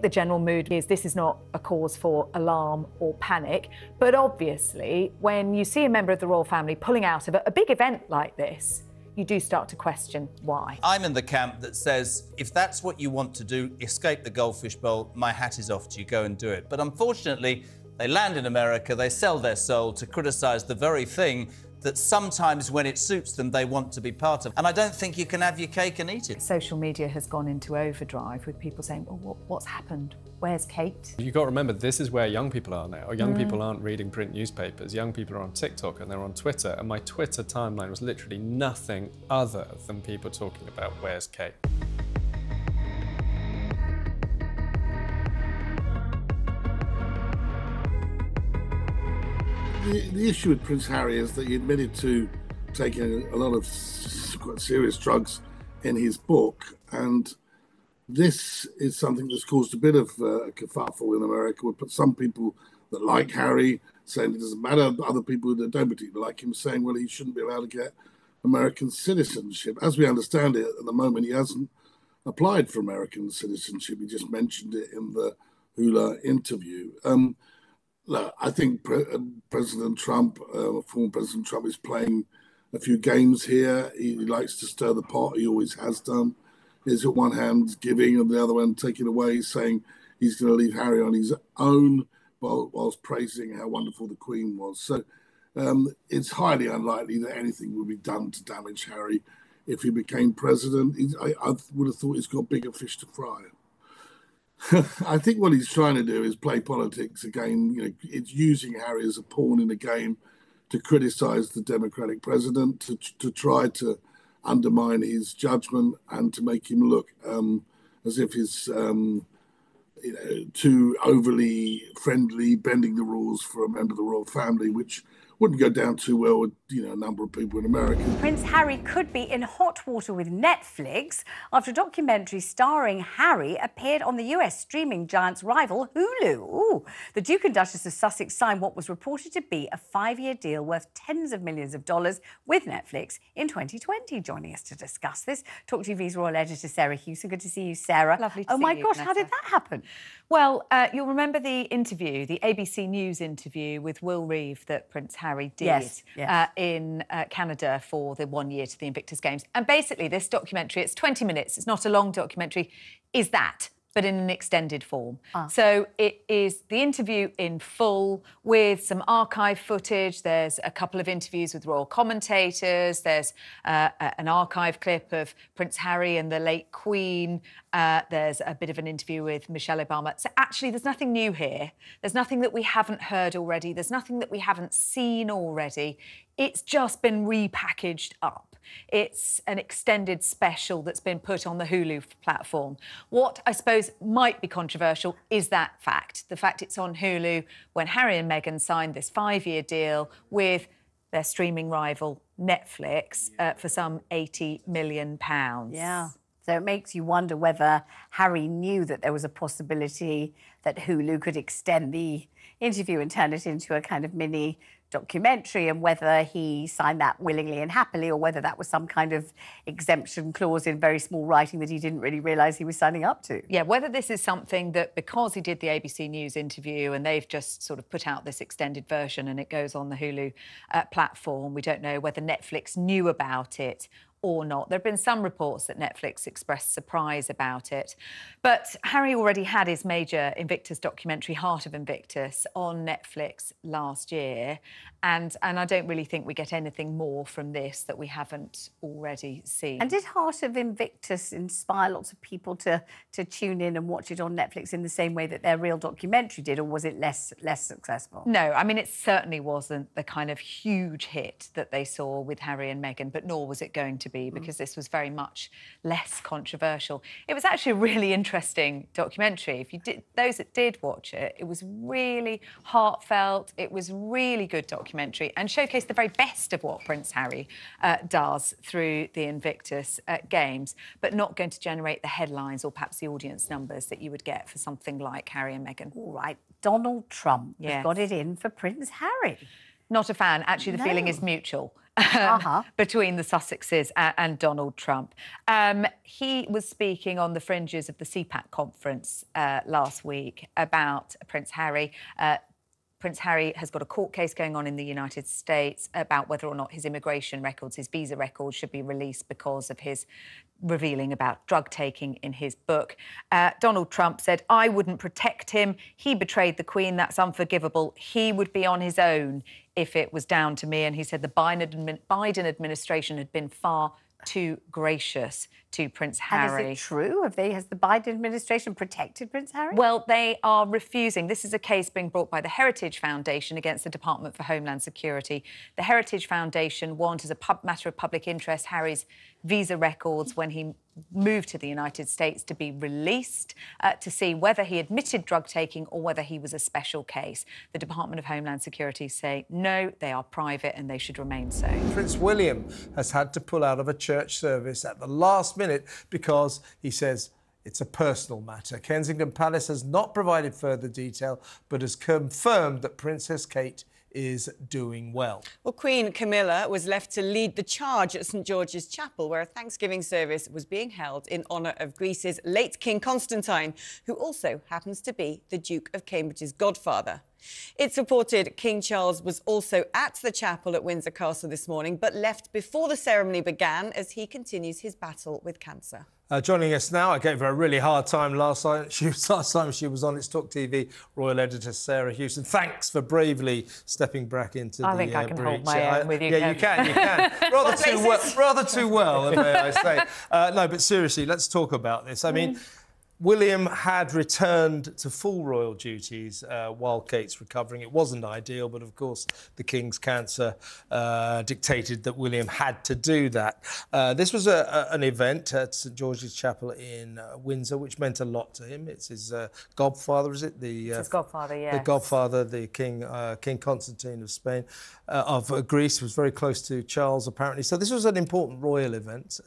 The general mood is this is not a cause for alarm or panic, but obviously when you see a member of the royal family pulling out of a big event like this, you do start to question why. I'm in the camp that says, if that's what you want to do, escape the goldfish bowl, my hat is off to you, go and do it. But unfortunately, they land in America, they sell their soul to criticise the very thing that sometimes when it suits them, they want to be part of. And I don't think you can have your cake and eat it. Social media has gone into overdrive with people saying, oh, what's happened? Where's Kate? You've got to remember, this is where young people are now. Young people aren't reading print newspapers. Young people are on TikTok and they're on Twitter. And my Twitter timeline was literally nothing other than people talking about where's Kate. The issue with Prince Harry is that he admitted to taking a lot of quite serious drugs in his book, and this is something that's caused a bit of a kerfuffle in America. With some people that like Harry saying it doesn't matter, but other people that don't particularly like him saying, well, he shouldn't be allowed to get American citizenship. As we understand it, at the moment, he hasn't applied for American citizenship. He just mentioned it in the Hula interview. Look, I think President Trump, former President Trump, is playing a few games here. He likes to stir the pot. He always has done. He's at one hand giving and the other one taking away, saying he's going to leave Harry on his own whilst praising how wonderful the Queen was. So it's highly unlikely that anything will be done to damage Harry if he became president. I would have thought he's got bigger fish to fry. I think what he's trying to do is play politics again. You know, it's using Harry as a pawn in a game to criticise the Democratic president, to try to undermine his judgment and to make him look as if he's too overly friendly, bending the rules for a member of the royal family, which wouldn't go down too well with, a number of people in America. Prince Harry could be in hot water with Netflix after a documentary starring Harry appeared on the US streaming giant's rival, Hulu. Ooh. The Duke and Duchess of Sussex signed what was reported to be a 5-year deal worth tens of millions of dollars with Netflix in 2020. Joining us to discuss this, talkTV's royal editor, Sarah Hewson. Good to see you, Sarah. Lovely to see you. Oh my gosh, Vanessa. how did that happen? Well, you'll remember the interview, the ABC News interview with Will Reeve that Prince Harry did in Canada for the 1 year to the Invictus Games. And basically this documentary, it's 20 minutes, it's not a long documentary, is that, but in an extended form. So it is the interview in full with some archive footage. There's a couple of interviews with royal commentators. There's an archive clip of Prince Harry and the late Queen. There's a bit of an interview with Michelle Obama. So actually, there's nothing new here. There's nothing that we haven't heard already. There's nothing that we haven't seen already. It's just been repackaged up. It's an extended special that's been put on the Hulu platform. What I suppose might be controversial is that fact, the fact it's on Hulu when Harry and Meghan signed this 5-year deal with their streaming rival Netflix for some £80 million. Yeah. So it makes you wonder whether Harry knew that there was a possibility that Hulu could extend the interview and turn it into a kind of mini documentary, and whether he signed that willingly and happily, or whether that was some kind of exemption clause in very small writing that he didn't really realise he was signing up to. Yeah, whether this is something that because he did the ABC News interview and they've just sort of put out this extended version and it goes on the Hulu platform, we don't know whether Netflix knew about it or not. There have been some reports that Netflix expressed surprise about it. But Harry already had his major Invictus documentary, Heart of Invictus, on Netflix last year. And I don't really think we get anything more from this that we haven't already seen. And did Heart of Invictus inspire lots of people to tune in and watch it on Netflix in the same way that their real documentary did, or was it less successful? No, I mean, it certainly wasn't the kind of huge hit that they saw with Harry and Meghan, but nor was it going to be, because this was very much less controversial. It was actually a really interesting documentary. If you did, those that did watch it, it was really heartfelt. It was really good documentary and showcased the very best of what Prince Harry does through the Invictus Games, but not going to generate the headlines or perhaps the audience numbers that you would get for something like Harry and Meghan. All right, Donald Trump has got it in for Prince Harry. Not a fan. Actually, the feeling is mutual. Between the Sussexes and Donald Trump. He was speaking on the fringes of the CPAC conference last week about Prince Harry. Prince Harry has got a court case going on in the United States about whether or not his immigration records, his visa records, should be released because of his revealing about drug taking in his book. Donald Trump said, "I wouldn't protect him. He betrayed the Queen. That's unforgivable. He would be on his own if it was down to me." And he said the Biden administration had been far too gracious to Prince Harry. And is it true? Has the Biden administration protected Prince Harry? Well, they are refusing. This is a case being brought by the Heritage Foundation against the Department for Homeland Security. The Heritage Foundation want, as a matter of public interest, Harry's visa records when he moved to the United States to be released to see whether he admitted drug taking or whether he was a special case. The Department of Homeland Security say no, they are private and they should remain so. Prince William has had to pull out of a church service at the last minute because he says it's a personal matter. Kensington Palace has not provided further detail but has confirmed that Princess Kate is doing well. Well, Queen Camilla was left to lead the charge at St George's Chapel, where a Thanksgiving service was being held in honour of Greece's late King Constantine, who also happens to be the Duke of Cambridge's godfather. It's reported King Charles was also at the chapel at Windsor Castle this morning, but left before the ceremony began as he continues his battle with cancer. Joining us now, I gave her a really hard time last time she was on It's talkTV, Royal Editor Sarah Houston. Thanks for bravely stepping back into the breach. I think I can hold my own with you. Yeah, you can. rather too well, may I say. No, but seriously, let's talk about this. I mean, William had returned to full royal duties while Kate's recovering. It wasn't ideal, but of course the King's cancer dictated that William had to do that. This was an event at St George's Chapel in Windsor, which meant a lot to him. It's his godfather, is it? It's his godfather, yes. The godfather, the King Constantine of Spain, of Greece, was very close to Charles, apparently. So this was an important royal event.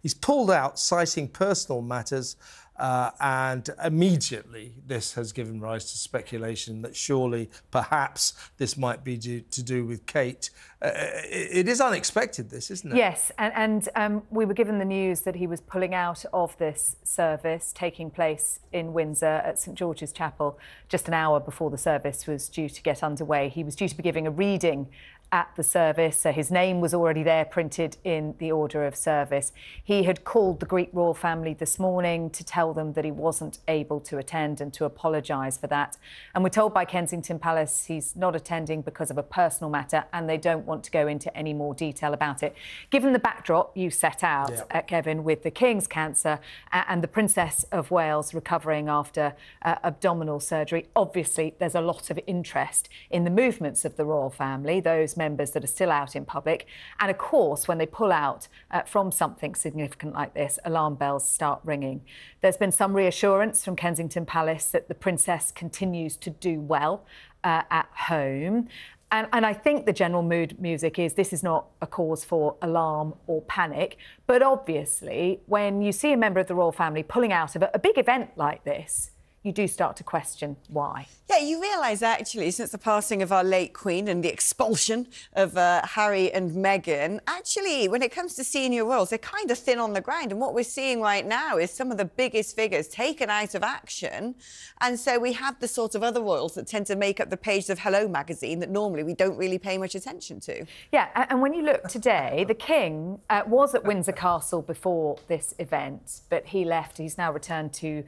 He's pulled out, citing personal matters. And immediately this has given rise to speculation that surely, perhaps, this might be to do with Kate. It is unexpected, this, isn't it? Yes, and we were given the news that he was pulling out of this service taking place in Windsor at St George's Chapel just an hour before the service was due to get underway. He was due to be giving a reading at the service. So his name was already there printed in the order of service. He had called the Greek royal family this morning to tell them that he wasn't able to attend and to apologise for that. And we're told by Kensington Palace he's not attending because of a personal matter and they don't want to go into any more detail about it. Given the backdrop you set out, Kevin, with the King's cancer and the Princess of Wales recovering after abdominal surgery, obviously there's a lot of interest in the movements of the royal family, those members that are still out in public. And of course, when they pull out from something significant like this, alarm bells start ringing. There's been some reassurance from Kensington Palace that the Princess continues to do well at home. And I think the general mood music is this is not a cause for alarm or panic. But obviously, when you see a member of the royal family pulling out of a big event like this, you do start to question why. Yeah, you realise actually, since the passing of our late Queen and the expulsion of Harry and Meghan, actually, when it comes to senior royals, they're kind of thin on the ground. And what we're seeing right now is some of the biggest figures taken out of action. And so we have the sort of other royals that tend to make up the pages of Hello magazine that normally we don't really pay much attention to. Yeah, and when you look today, the King was at Windsor Castle before this event, but he left. He's now returned to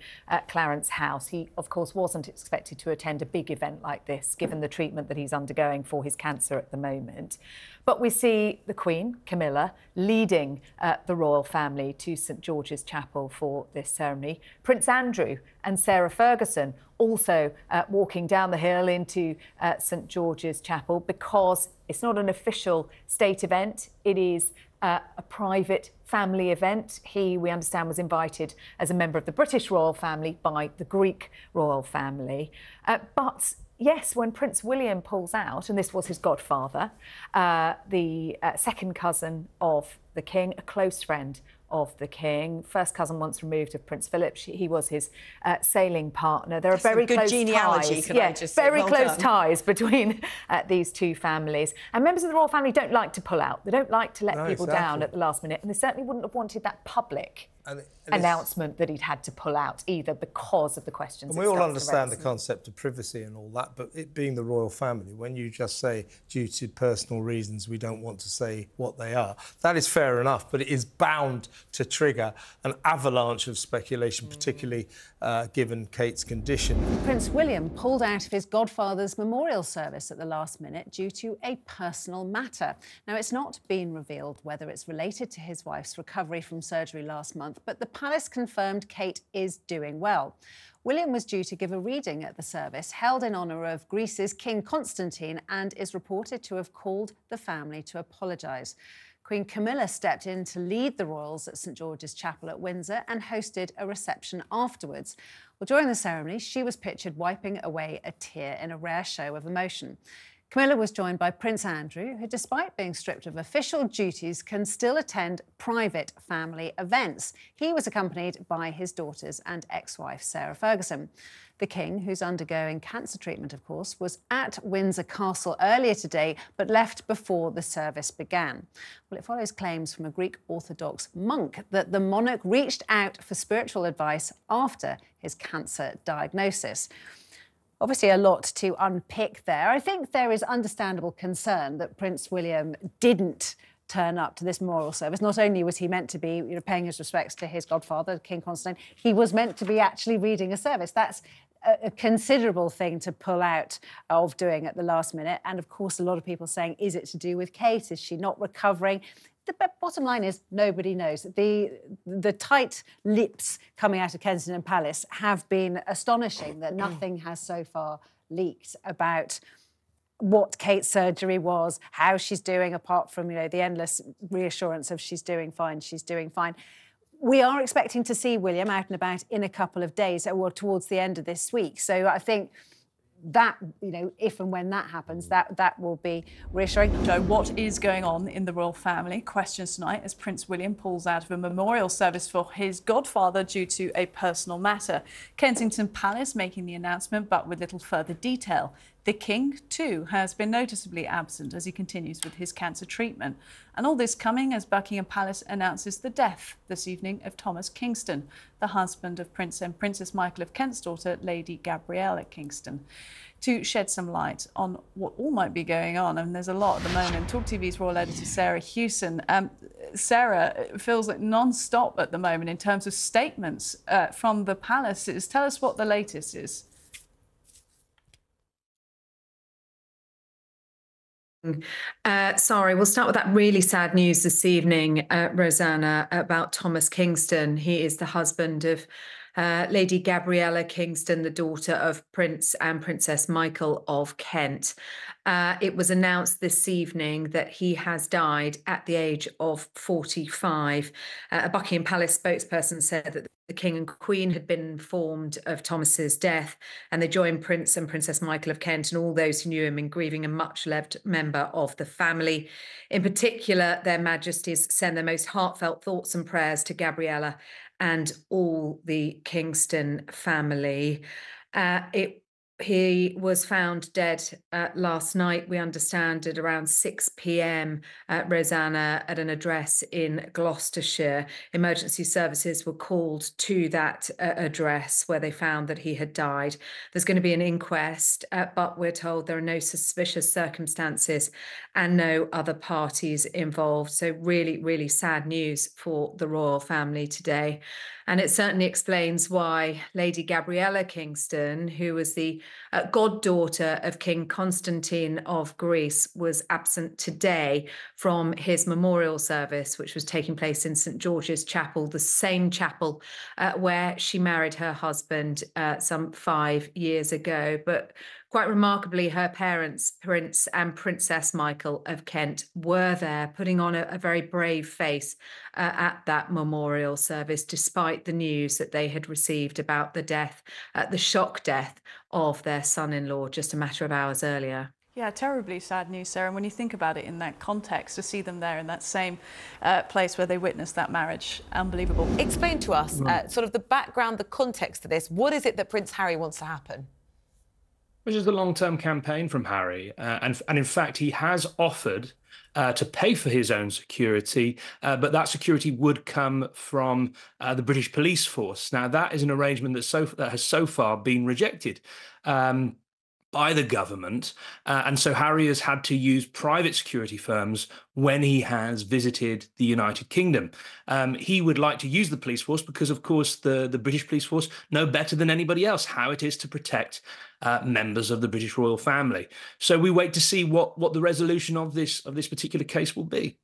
Clarence House. He, of course, wasn't expected to attend a big event like this, given the treatment that he's undergoing for his cancer at the moment. But we see the Queen, Camilla, leading the royal family to St George's Chapel for this ceremony. Prince Andrew and Sarah Ferguson also walking down the hill into St George's Chapel because it's not an official state event. It is a private family event. He, we understand, was invited as a member of the British royal family by the Greek royal family. But yes, when Prince William pulls out, and this was his godfather, the second cousin of the King, a close friend of the King. First cousin once removed of Prince Philip. He was his sailing partner. There are very close genealogy, ties. Very close ties between these two families. And members of the royal family don't like to pull out. They don't like to let people down at the last minute. And they certainly wouldn't have wanted that public announcement that he'd had to pull out either because of the questions. And we all understand the concept of privacy and all that, but it being the royal family, when you just say due to personal reasons we don't want to say what they are, that is fair enough, but it is bound to trigger an avalanche of speculation, particularly given Kate's condition. Prince William pulled out of his godfather's memorial service at the last minute due to a personal matter. Now, it's not been revealed whether it's related to his wife's recovery from surgery last month, but the palace confirmed Kate is doing well. William was due to give a reading at the service held in honour of Greece's King Constantine and is reported to have called the family to apologise. Queen Camilla stepped in to lead the royals at St George's Chapel at Windsor and hosted a reception afterwards. Well, during the ceremony, she was pictured wiping away a tear in a rare show of emotion. Camilla was joined by Prince Andrew, who, despite being stripped of official duties, can still attend private family events. He was accompanied by his daughters and ex-wife, Sarah Ferguson. The King, who's undergoing cancer treatment, of course, was at Windsor Castle earlier today, but left before the service began. Well, it follows claims from a Greek Orthodox monk that the monarch reached out for spiritual advice after his cancer diagnosis. Obviously, a lot to unpick there. I think there is understandable concern that Prince William didn't turn up to this memorial service. Not only was he meant to be paying his respects to his godfather, King Constantine, he was meant to be actually reading a service. That's a considerable thing to pull out of doing at the last minute. And of course, a lot of people saying, is it to do with Kate? Is she not recovering? The bottom line is nobody knows. The tight lips coming out of Kensington Palace have been astonishing, that nothing has so far leaked about what Kate's surgery was, how she's doing, apart from the endless reassurance of she's doing fine, she's doing fine. We are expecting to see William out and about in a couple of days, or towards the end of this week. So I think that, if and when that happens, that will be reassuring. So what is going on in the royal family? Questions tonight as Prince William pulls out of a memorial service for his godfather due to a personal matter. Kensington Palace making the announcement, but with little further detail. The King, too, has been noticeably absent as he continues with his cancer treatment. And all this coming as Buckingham Palace announces the death this evening of Thomas Kingston, the husband of Prince and Princess Michael of Kent's daughter, Lady Gabriella Kingston. To shed some light on what all might be going on, and there's a lot at the moment, talkTV's royal editor Sarah Hewson. Sarah, it feels like non-stop at the moment in terms of statements from the palaces. Tell us what the latest is. Sorry, we'll start with that really sad news this evening, Rosanna, about Thomas Kingston. He is the husband of Lady Gabriella Kingston, the daughter of Prince and Princess Michael of Kent. It was announced this evening that he has died at the age of 45. A Buckingham Palace spokesperson said that the King and Queen had been informed of Thomas's death, and they joined Prince and Princess Michael of Kent and all those who knew him in grieving a much-loved member of the family. In particular, their Majesties send their most heartfelt thoughts and prayers to Gabriella and all the Kingston family. He was found dead last night, we understand, at around 6 p.m, Rosanna, at an address in Gloucestershire. Emergency services were called to that address where they found that he had died. There's going to be an inquest, but we're told there are no suspicious circumstances and no other parties involved. So really, really sad news for the royal family today. And it certainly explains why Lady Gabriella Kingston, who was the goddaughter of King Constantine of Greece, was absent today from his memorial service, which was taking place in St George's Chapel, the same chapel where she married her husband some 5 years ago. But quite remarkably, her parents, Prince and Princess Michael of Kent, were there, putting on a very brave face at that memorial service, despite the news that they had received about the death, the shock death of their son-in-law just a matter of hours earlier. Yeah, terribly sad news, Sarah. And when you think about it in that context, to see them there in that same place where they witnessed that marriage, unbelievable. Explain to us sort of the background, the context to this. What is it that Prince Harry wants to happen? Which is the long-term campaign from Harry. And in fact, he has offered to pay for his own security, but that security would come from the British police force. Now, that is an arrangement that has so far been rejected by the government. And so Harry has had to use private security firms when he has visited the United Kingdom. He would like to use the police force because, of course, the British police force know better than anybody else how it is to protect members of the British royal family. So we wait to see what the resolution of this particular case will be.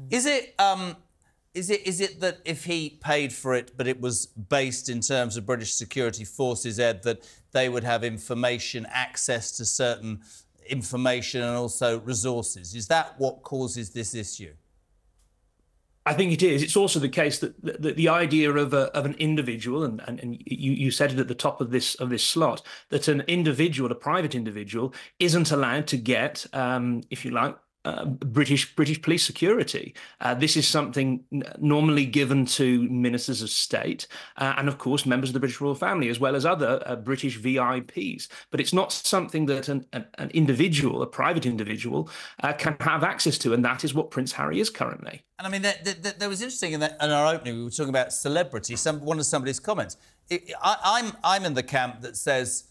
Is it that if he paid for it, but it was based in terms of British security forces, Ed, that they would have information, access to certain information and also resources? Is that what causes this issue? I think it is. It's also the case that the idea of an individual, and you said it at the top of this slot, that an individual, a private individual, isn't allowed to get, if you like, British police security. This is something normally given to ministers of state and, of course, members of the British royal family, as well as other British VIPs. But it's not something that an individual, a private individual, can have access to, and that is what Prince Harry is currently. And I mean, there was interesting in our opening, we were talking about celebrity. One of somebody's comments. I'm in the camp that says,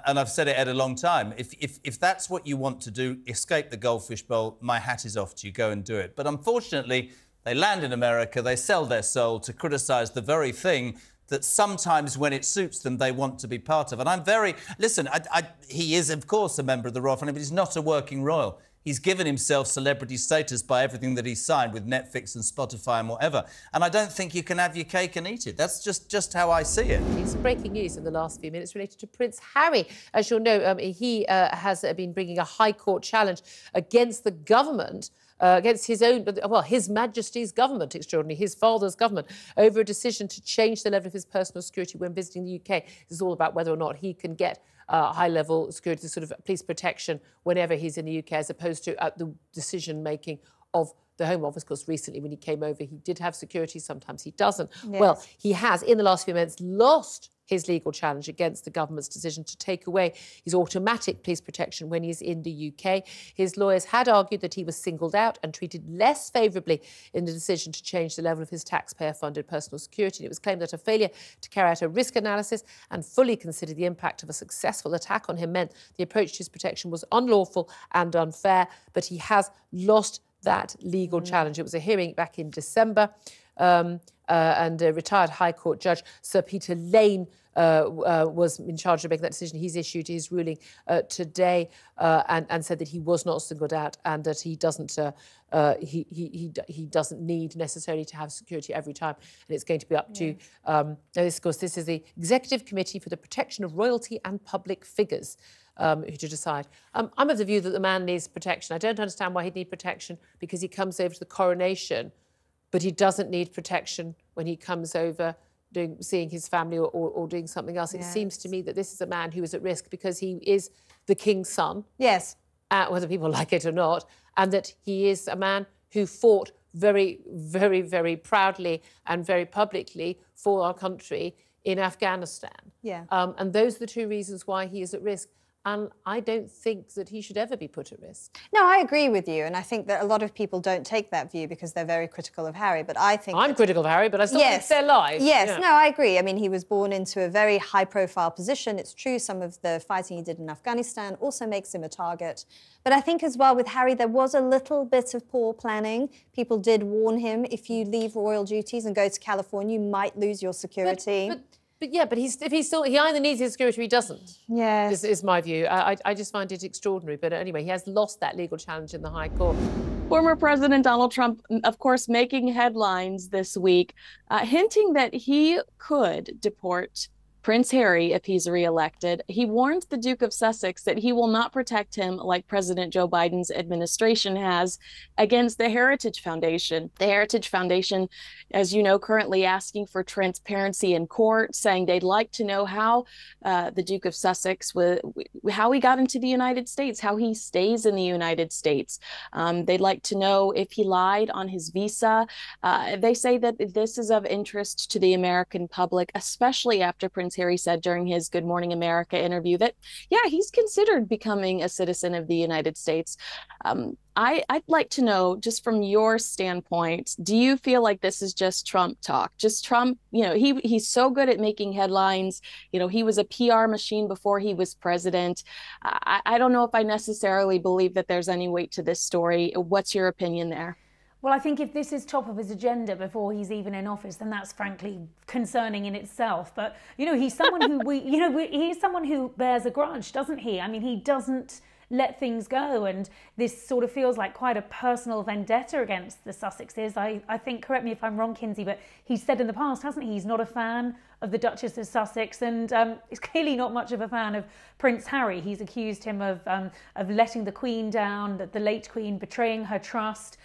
and I've said it at a long time, if that's what you want to do, escape the goldfish bowl, my hat is off to you, go and do it. But unfortunately, they land in America, they sell their soul to criticise the very thing that sometimes when it suits them, they want to be part of. And I'm very... Listen, he is, of course, a member of the royal family, but he's not a working royal. He's given himself celebrity status by everything that he's signed with Netflix and Spotify and whatever. And I don't think you can have your cake and eat it. That's just how I see it. Some breaking news in the last few minutes related to Prince Harry. As you'll know, he has been bringing a High Court challenge against the government, against his own, well, His Majesty's government, extraordinarily, his father's government, over a decision to change the level of his personal security when visiting the UK. This is all about whether or not he can get high-level security, sort of police protection whenever he's in the UK, as opposed to the decision-making of the Home Office. Because recently, when he came over, he did have security. Sometimes he doesn't. Yes. Well, he has, in the last few months, lost his legal challenge against the government's decision to take away his automatic police protection when he's in the UK. His lawyers had argued that he was singled out and treated less favourably in the decision to change the level of his taxpayer-funded personal security. And it was claimed that a failure to carry out a risk analysis and fully consider the impact of a successful attack on him meant the approach to his protection was unlawful and unfair. But he has lost that legal challenge. It was a hearing back in December. And retired High Court Judge Sir Peter Lane was in charge of making that decision. He's issued his ruling today and said that he was not singled out and that he doesn't he doesn't need necessarily to have security every time. And it's going to be up to this, of course, this is the Executive Committee for the Protection of Royalty and Public Figures. Who to decide. I'm of the view that the man needs protection. I don't understand why he'd need protection because he comes over to the coronation, but he doesn't need protection when he comes over seeing his family or doing something else. Yes. It seems to me that this is a man who is at risk because he is the king's son. Yes. Whether people like it or not, and that he is a man who fought very, very, very proudly and very publicly for our country in Afghanistan. Yeah. And those are the two reasons why he is at risk. And I don't think that he should ever be put at risk. No, I agree with you. And I think that a lot of people don't take that view because they're very critical of Harry. But I think... I'm critical of Harry, but I still think they're live. Yes, yeah. No, I agree. I mean, he was born into a very high-profile position. It's true some of the fighting he did in Afghanistan also makes him a target. But I think as well with Harry, there was a little bit of poor planning. People did warn him, if you leave royal duties and go to California, you might lose your security. But he either needs his security or he doesn't. Yes. Is my view. I just find it extraordinary. But anyway, he has lost that legal challenge in the High Court. Former President Donald Trump, of course, making headlines this week, hinting that he could deport Prince Harry if he's re-elected. He warned the Duke of Sussex that he will not protect him like President Joe Biden's administration has against the Heritage Foundation. The Heritage Foundation, as you know, currently asking for transparency in court, saying they'd like to know how the Duke of Sussex, how he got into the United States, how he stays in the United States. They'd like to know if he lied on his visa. They say that this is of interest to the American public, especially after Prince Harry said during his Good Morning America interview that, yeah, he's considered becoming a citizen of the United States. I'd like to know, just from your standpoint, do you feel like this is just Trump talk? Just Trump, you know, he's so good at making headlines. You know, he was a PR machine before he was president. I don't know if I necessarily believe that there's any weight to this story. What's your opinion there? Well, I think if this is top of his agenda before he's even in office, then that's frankly concerning in itself. But, you know, he's someone who he's someone who bears a grudge, doesn't he? I mean, he doesn't let things go, and this sort of feels like quite a personal vendetta against the Sussexes. I think, correct me if I'm wrong, Kinsey, but he's said in the past, hasn't he, he's not a fan of the Duchess of Sussex, and he's clearly not much of a fan of Prince Harry. He's accused him of letting the Queen down, the late Queen betraying her trust,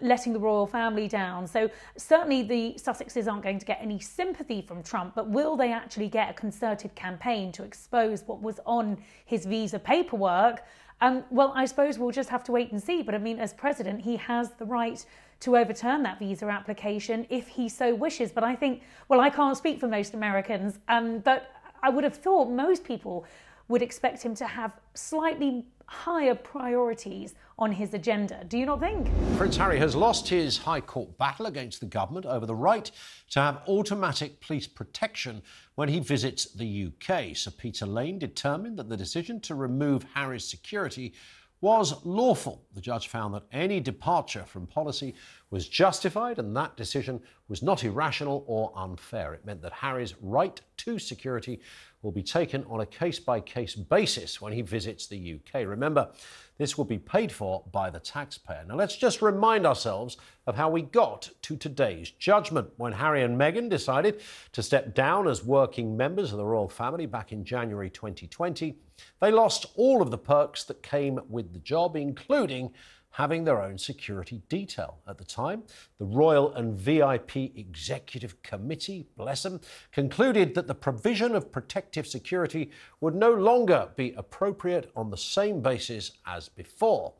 letting the royal family down. So certainly the Sussexes aren't going to get any sympathy from Trump, but will they actually get a concerted campaign to expose what was on his visa paperwork? Well, I suppose we'll just have to wait and see. But I mean, as president, he has the right to overturn that visa application if he so wishes. But I think, well, I can't speak for most Americans, but I would have thought most people would expect him to have slightly higher priorities on his agenda. Do you not think? Prince Harry has lost his High Court battle against the government over the right to have automatic police protection when he visits the UK. Sir Peter Lane determined that the decision to remove Harry's security was lawful. The judge found that any departure from policy was justified and that decision was not irrational or unfair. It meant that Harry's right to security will be taken on a case-by-case basis when he visits the UK. Remember, this will be paid for by the taxpayer. Now, let's just remind ourselves of how we got to today's judgment. When Harry and Meghan decided to step down as working members of the royal family back in January 2020, they lost all of the perks that came with the job, including having their own security detail. At the time, the Royal and VIP Executive Committee, bless them, concluded that the provision of protective security would no longer be appropriate on the same basis as before.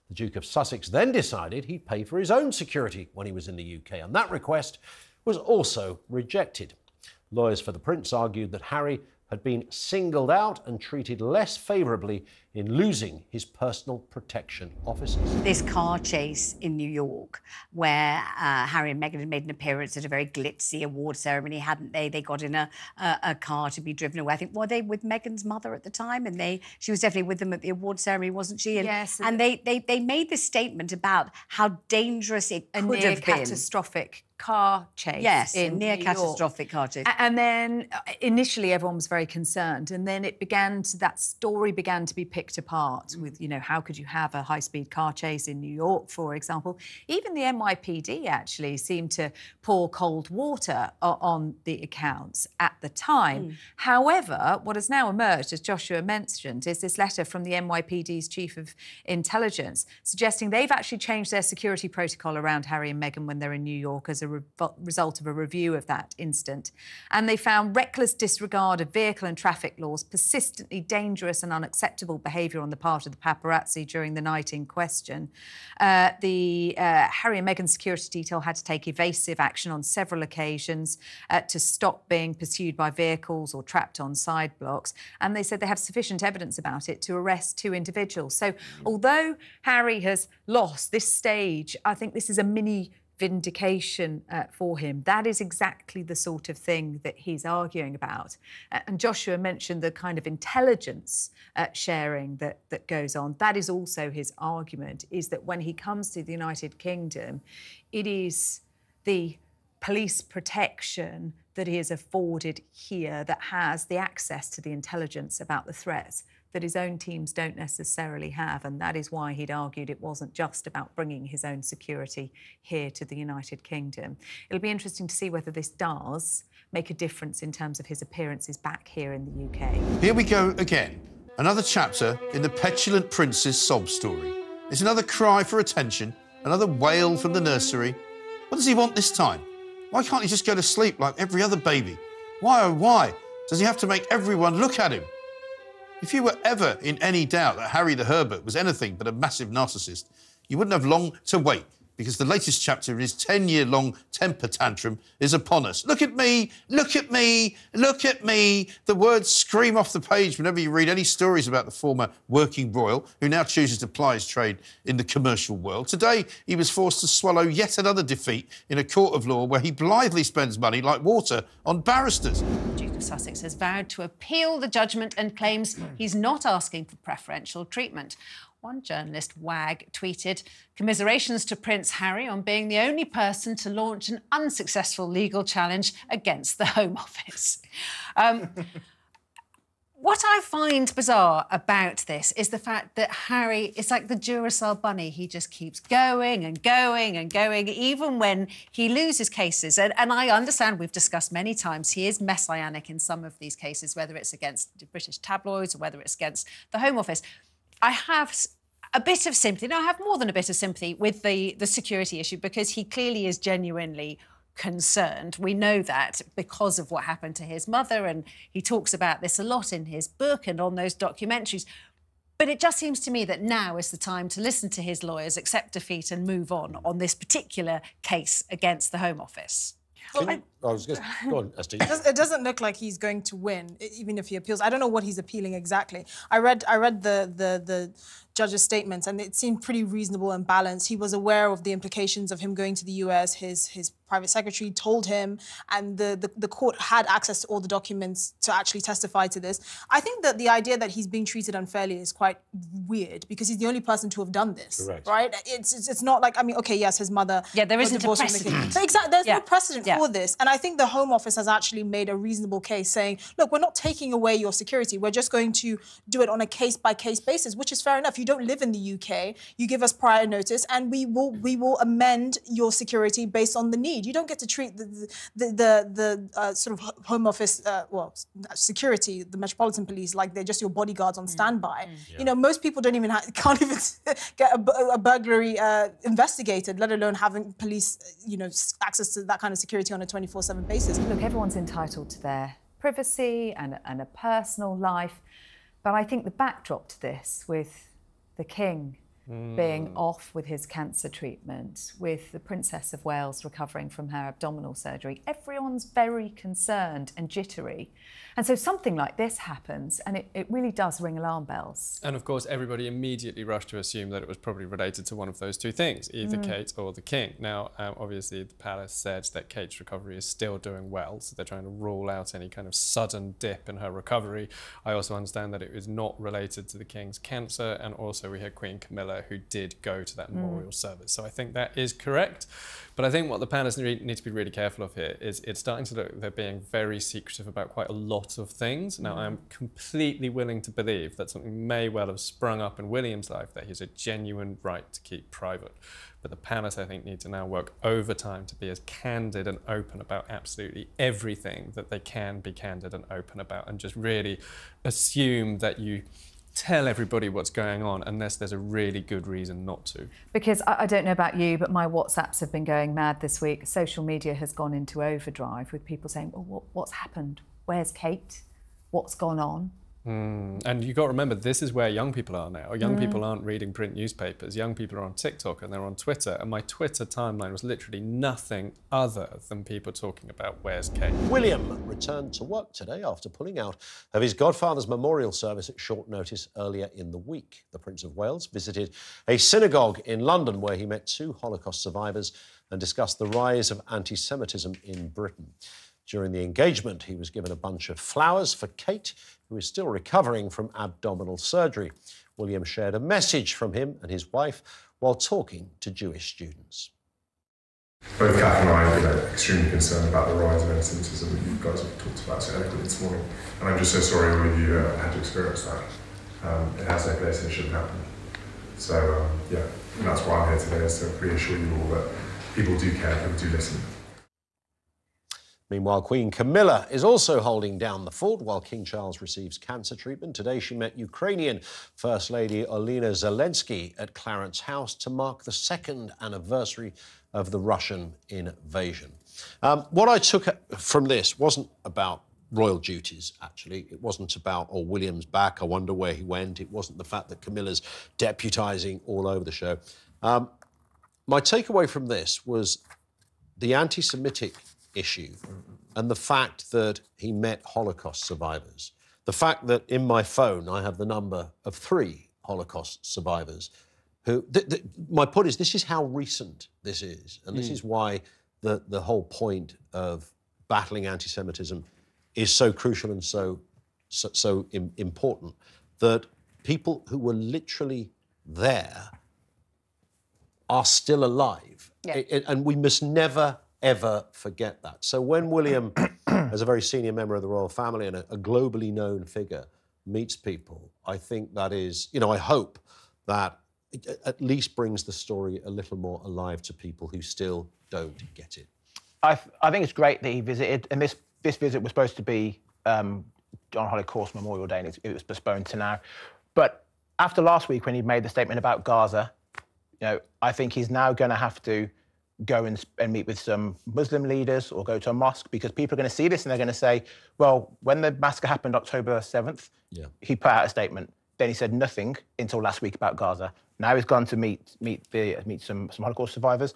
The Duke of Sussex then decided he'd pay for his own security when he was in the UK, and that request was also rejected. Lawyers for the Prince argued that Harry had been singled out and treated less favourably in losing his personal protection officers. This car chase in New York, where Harry and Meghan had made an appearance at a very glitzy award ceremony, hadn't they? They got in a car to be driven away. I think, were they with Meghan's mother at the time? And she was definitely with them at the award ceremony, wasn't she? And, yes. And they made this statement about how dangerous it could have been. Catastrophic car chase. Yes, in near New catastrophic car chase. And then initially everyone was very concerned, and then that story began to be picked apart with, you know, how could you have a high-speed car chase in New York, for example? Even the NYPD actually seemed to pour cold water on the accounts at the time. However, what has now emerged, as Joshua mentioned, is this letter from the NYPD's Chief of Intelligence suggesting they've actually changed their security protocol around Harry and Meghan when they're in New York as a result of a review of that incident. And they found reckless disregard of vehicle and traffic laws, persistently dangerous and unacceptable behaviour on the part of the paparazzi during the night in question. The Harry and Meghan security detail had to take evasive action on several occasions to stop being pursued by vehicles or trapped on side blocks. And they said they have sufficient evidence about it to arrest 2 individuals. So although Harry has lost this stage, I think this is a mini vindication for him. That is exactly the sort of thing that he's arguing about. And Joshua mentioned the kind of intelligence sharing that goes on. That is also his argument, is that when he comes to the United Kingdom, it is the police protection that he is afforded here that has the access to the intelligence about the threats that his own teams don't necessarily have. And that is why he'd argued it wasn't just about bringing his own security here to the United Kingdom. It'll be interesting to see whether this does make a difference in terms of his appearances back here in the UK. Here we go again. Another chapter in the petulant prince's sob story. It's another cry for attention, another wail from the nursery. What does he want this time? Why can't he just go to sleep like every other baby? Why, oh why, does he have to make everyone look at him? If you were ever in any doubt that Harry the Herbert was anything but a massive narcissist, you wouldn't have long to wait, because the latest chapter in his 10-year-long temper tantrum is upon us. Look at me, look at me, look at me. The words scream off the page whenever you read any stories about the former working royal, who now chooses to ply his trade in the commercial world. Today, he was forced to swallow yet another defeat in a court of law where he blithely spends money like water on barristers. The Duke of Sussex has vowed to appeal the judgment and claims he's not asking for preferential treatment. One journalist, Wag, tweeted, "Commiserations to Prince Harry on being the only person to launch an unsuccessful legal challenge against the Home Office." What I find bizarre about this is the fact that Harry is like the Duracell bunny. He just keeps going and going and going, even when he loses cases. And I understand, we've discussed many times, he is messianic in some of these cases, whether it's against the British tabloids or whether it's against the Home Office. I have a bit of sympathy, no, I have more than a bit of sympathy with the security issue, because he clearly is genuinely concerned. We know that because of what happened to his mother, and he talks about this a lot in his book and on those documentaries. But it just seems to me that now is the time to listen to his lawyers, accept defeat and move on this particular case against the Home Office. I was going to go on, Esther. It doesn't look like he's going to win, even if he appeals. I don't know what he's appealing exactly. I read the judge's statements, and it seemed pretty reasonable and balanced. He was aware of the implications of him going to the US. His private secretary told him, and the court had access to all the documents to actually testify to this. I think that the idea that he's being treated unfairly is quite weird, because he's the only person to have done this. Correct. Right? It's not like, I mean, okay, yes, his mother. Yeah, there isn't a precedent. But exactly, there's no precedent for this. And I think the Home Office has actually made a reasonable case saying, look, we're not taking away your security. We're just going to do it on a case-by-case basis, which is fair enough. You don't live in the UK. You give us prior notice, and we will amend your security based on the need. You don't get to treat the sort of Home Office, security, the Metropolitan Police, like they're just your bodyguards on standby. You know, most people don't even can't even get a burglary investigated, let alone having police, you know, access to that kind of security on a 24/7 basis. Look, everyone's entitled to their privacy and a personal life, but I think the backdrop to this, with the King being off with his cancer treatment, with the Princess of Wales recovering from her abdominal surgery, everyone's very concerned and jittery. And so something like this happens, and it really does ring alarm bells. And of course, everybody immediately rushed to assume that it was probably related to one of those two things, either Kate or the King. Now, obviously, the palace said that Kate's recovery is still doing well, so they're trying to rule out any kind of sudden dip in her recovery. I also understand that it was not related to the King's cancer, and also we had Queen Camilla, who did go to that memorial service. So I think that is correct. But I think what the palace need to be really careful of here is it's starting to look like they're being very secretive about quite a lot of things. Now, I'm completely willing to believe that something may well have sprung up in William's life that he has a genuine right to keep private. But the palace, I think, need to now work overtime to be as candid and open about absolutely everything that they can be candid and open about, and just really assume that you tell everybody what's going on unless there's a really good reason not to. Because I don't know about you, but my WhatsApps have been going mad this week. Social media has gone into overdrive with people saying, well, what's happened? Where's Kate? What's gone on? And you've got to remember, this is where young people are now. Young people aren't reading print newspapers. Young people are on TikTok and they're on Twitter. And my Twitter timeline was literally nothing other than people talking about where's Kate. William returned to work today after pulling out of his godfather's memorial service at short notice earlier in the week. The Prince of Wales visited a synagogue in London where he met 2 Holocaust survivors and discussed the rise of anti-Semitism in Britain. During the engagement, he was given a bunch of flowers for Kate, who is still recovering from abdominal surgery. William shared a message from him and his wife while talking to Jewish students. Both Kath and I are extremely concerned about the rise of anti-Semitism that you guys have talked about so eloquently this morning. And I'm just so sorry all of you had to experience that. It has no place and it shouldn't happen. So, yeah, and that's why I'm here today, is to reassure you all that people do care, people do listen. Meanwhile, Queen Camilla is also holding down the fort while King Charles receives cancer treatment. Today she met Ukrainian First Lady Olena Zelensky at Clarence House to mark the 2nd anniversary of the Russian invasion. What I took from this wasn't about royal duties, actually. It wasn't about, oh, William's back, I wonder where he went. It wasn't the fact that Camilla's deputising all over the show. My takeaway from this was the anti-Semitic issue and the fact that he met Holocaust survivors. The fact that in my phone I have the number of 3 Holocaust survivors who... my point is, this is how recent this is, and this is why the whole point of battling anti-Semitism is so crucial and so important, that people who were literally there are still alive. Yeah. And we must never, ever forget that. So when William, as a very senior member of the royal family and a globally known figure, meets people, I think that is, you know, I hope that it at least brings the story a little more alive to people who still don't get it. I think it's great that he visited, and this visit was supposed to be on Holocaust Memorial Day, and it was postponed to now. But after last week, when he made the statement about Gaza, you know, I think he's now going to have to go and meet with some Muslim leaders or go to a mosque, because people are going to see this and they're going to say, well, when the massacre happened October 7th, he put out a statement. Then he said nothing until last week about Gaza. Now he's gone to meet some Holocaust survivors.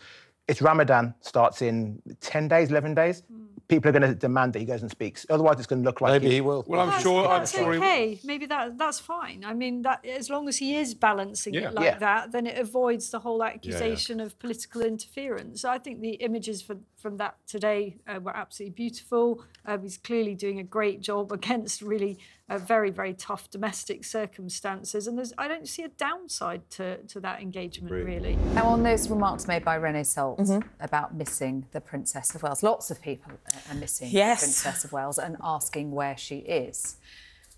It's Ramadan, starts in 10 days, 11 days. People are going to demand that he goes and speaks. Otherwise, it's going to look like maybe he will. Well, I'm sure okay. Maybe that's fine. I mean, that as long as he is balancing it like that, then it avoids the whole accusation of political interference. I think the images from that today were absolutely beautiful. He's clearly doing a great job against really very, very tough domestic circumstances, and I don't see a downside to that engagement, really. Now, on those remarks made by Renée Salt about missing the Princess of Wales, lots of people are missing the Princess of Wales and asking where she is.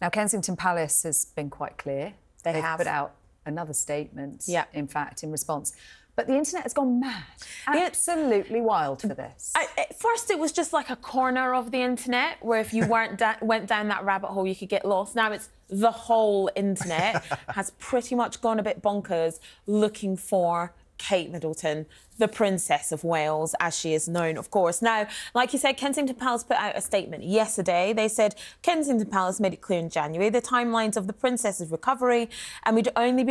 Now, Kensington Palace has been quite clear. They've put out another statement, in fact, in response. But the internet has gone mad. Absolutely wild for this. At first, it was just like a corner of the internet where if you went down that rabbit hole, you could get lost. Now it's the whole internet has pretty much gone a bit bonkers looking for Kate Middleton, the Princess of Wales, as she is known, of course. Now, like you said, Kensington Palace put out a statement yesterday. They said Kensington Palace made it clear in January the timelines of the Princess's recovery, and we'd only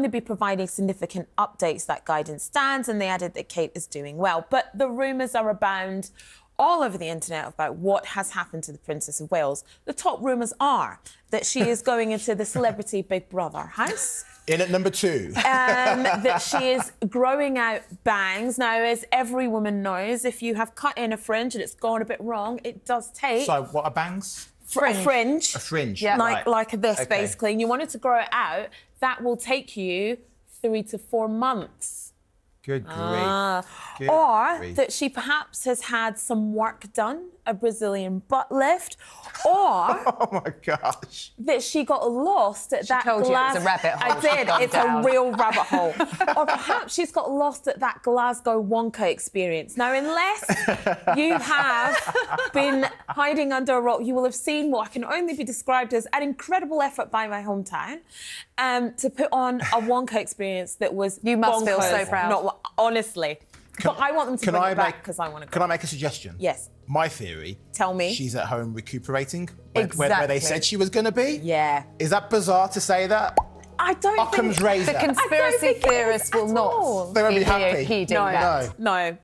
be providing significant updates. That guidance stands, and they added that Kate is doing well. But the rumours are abound all over the internet about what has happened to the Princess of Wales. The top rumours are that she is going into the celebrity Big Brother house. In at number 2. That she is growing out bangs. Now, as every woman knows, if you have cut in a fringe and it's gone a bit wrong, it does take... So, what are bangs? A fringe. A fringe, like this, basically. And you want it to grow it out, that will take you 3 to 4 months. Good grief. Good or grief. that she perhaps has had some work done, a Brazilian butt lift, or oh my gosh, that she got lost at that told you it was a rabbit hole. I did. It's a real rabbit hole. Or perhaps she's got lost at that Glasgow Wonka experience. Now, unless you have been hiding under a rock, you will have seen what can only be described as an incredible effort by my hometown to put on a Wonka experience that was You must bonkers. feel so proud. Honestly. But I want them to bring it back because I want to go. Can I make a suggestion? Yes. My theory. Tell me. She's at home recuperating Exactly. where they said she was going to be. Yeah. Is that bizarre to say that? I don't Occam's think... razor. The conspiracy theorists will not They won't be happy. heeding that. No.